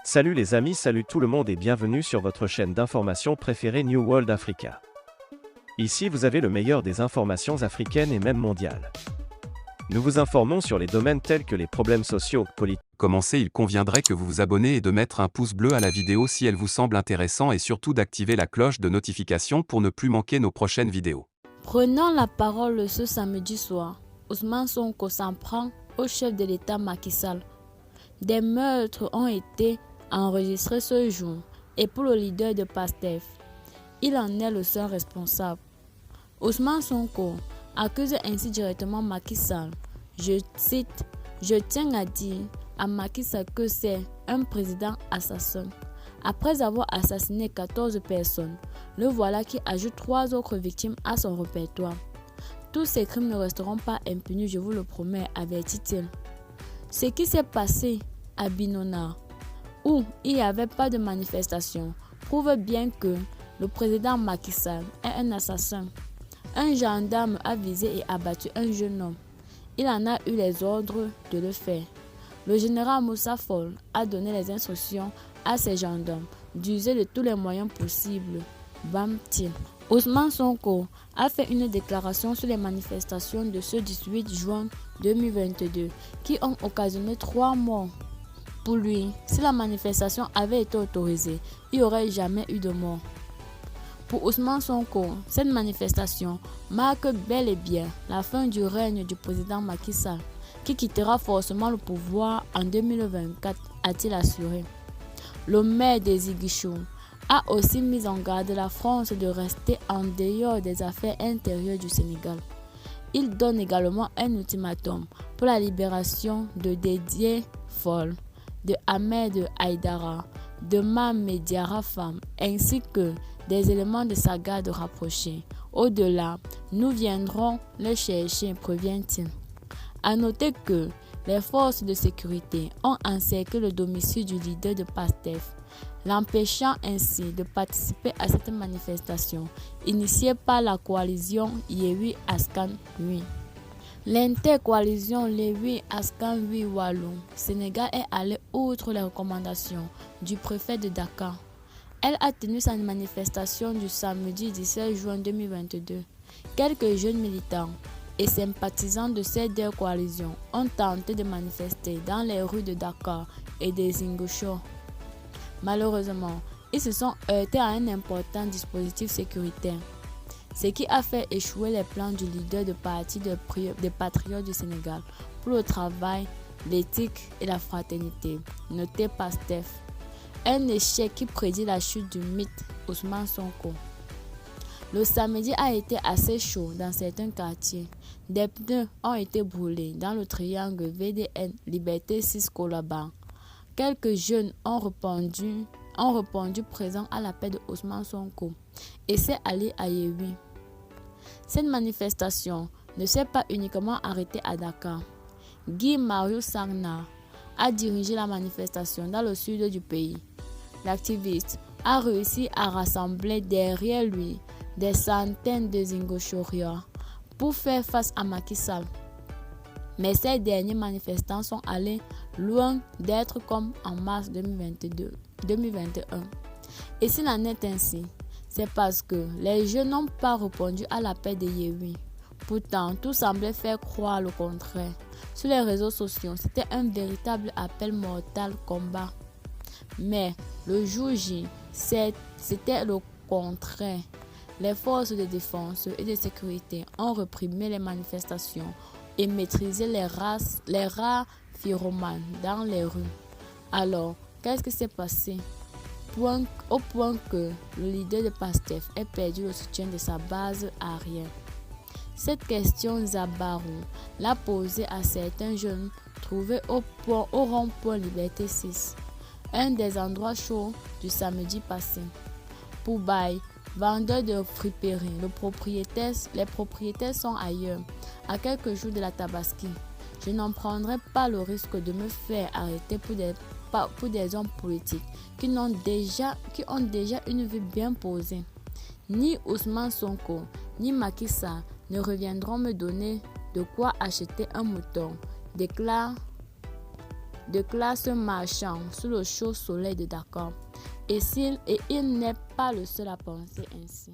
Salut les amis, salut tout le monde et bienvenue sur votre chaîne d'information préférée New World Africa. Ici vous avez le meilleur des informations africaines et même mondiales. Nous vous informons sur les domaines tels que les problèmes sociaux, politiques. Commencez, il conviendrait que vous vous abonnez et de mettre un pouce bleu à la vidéo si elle vous semble intéressante et surtout d'activer la cloche de notification pour ne plus manquer nos prochaines vidéos. Prenant la parole ce samedi soir, Ousmane Sonko s'en prend au chef de l'État Macky Sall. Des meurtres ont été enregistrés ce jour et pour le leader de PASTEF, il en est le seul responsable. Ousmane Sonko accuse ainsi directement Macky Sall. Je cite, « Je tiens à dire à Macky Sall que c'est un président assassin. Après avoir assassiné 14 personnes, le voilà qui ajoute 3 autres victimes à son répertoire. Tous ces crimes ne resteront pas impunis, je vous le promets, avertit-il. Ce qui s'est passé à Binona, où il n'y avait pas de manifestation, prouve bien que le président Macky Sall est un assassin. Un gendarme a visé et abattu un jeune homme. Il en a eu les ordres de le faire. Le général Moussa Fall a donné les instructions à ses gendarmes d'user de tous les moyens possibles. Bam-t-il. Ousmane Sonko a fait une déclaration sur les manifestations de ce 18 juin 2022 qui ont occasionné 3 morts. Pour lui, si la manifestation avait été autorisée, il n'y aurait jamais eu de mort. Pour Ousmane Sonko, cette manifestation marque bel et bien la fin du règne du président Macky Sall, qui quittera forcément le pouvoir en 2024, a-t-il assuré. Le maire de Ziguinchor a aussi mis en garde la France de rester en dehors des affaires intérieures du Sénégal. Il donne également un ultimatum pour la libération de Dédié Fall, de Ahmed Aïdara, de Mame Diarra Fam, ainsi que des éléments de sa garde rapprochée. Au-delà, nous viendrons le chercher, prévient-il. À noter que les forces de sécurité ont encerclé le domicile du leader de PASTEF, l'empêchant ainsi de participer à cette manifestation initiée par la coalition Yewwi Askan Wi. L'intercoalition Yewwi Askan Wi Wallon Sénégal est allée outre les recommandations du préfet de Dakar. Elle a tenu sa manifestation du samedi 17 juin 2022. Quelques jeunes militants et sympathisants de ces deux coalitions ont tenté de manifester dans les rues de Dakar et de Ziguinchor. Malheureusement, ils se sont heurtés à un important dispositif sécuritaire, ce qui a fait échouer les plans du leader du parti des patriotes du Sénégal pour le travail, l'éthique et la fraternité, noté PASTEF. Un échec qui prédit la chute du mythe Ousmane Sonko. Le samedi a été assez chaud dans certains quartiers. Des pneus ont été brûlés dans le triangle VDN Liberté 6 Colaba. Quelques jeunes ont répondu présents à l'appel de Ousmane Sonko et s'est allé à Yewwi. Cette manifestation ne s'est pas uniquement arrêtée à Dakar. Guy Marius Sagna a dirigé la manifestation dans le sud du pays. L'activiste a réussi à rassembler derrière lui des centaines de Ziguinchoriens pour faire face à Macky Sall. Mais ces derniers manifestants sont allés loin d'être comme en mars 2021. Et s'il en est ainsi, c'est parce que les jeunes n'ont pas répondu à l'appel de Yewwi. Pourtant, tout semblait faire croire le contraire. Sur les réseaux sociaux, c'était un véritable appel mortal combat. Mais le jour J, c'était le contraire. Les forces de défense et de sécurité ont réprimé les manifestations et maîtrisé les rats pyromanes dans les rues. Alors, qu'est-ce qui s'est passé? Au point que le leader de PASTEF ait perdu le soutien de sa base arrière. Cette question, Zabarou l'a posée à certains jeunes trouvés au rond-point Liberté 6, un des endroits chauds du samedi passé. Pour Baye, vendeur de friperie, les propriétaires sont ailleurs, à quelques jours de la Tabaski. Je n'en prendrai pas le risque de me faire arrêter pour des hommes politiques qui ont déjà une vie bien posée. Ni Ousmane Sonko, ni Macky Sall ne reviendront me donner de quoi acheter un mouton, déclare de classe marchand sous le chaud soleil de Dakar. Et il n'est pas le seul à penser ainsi.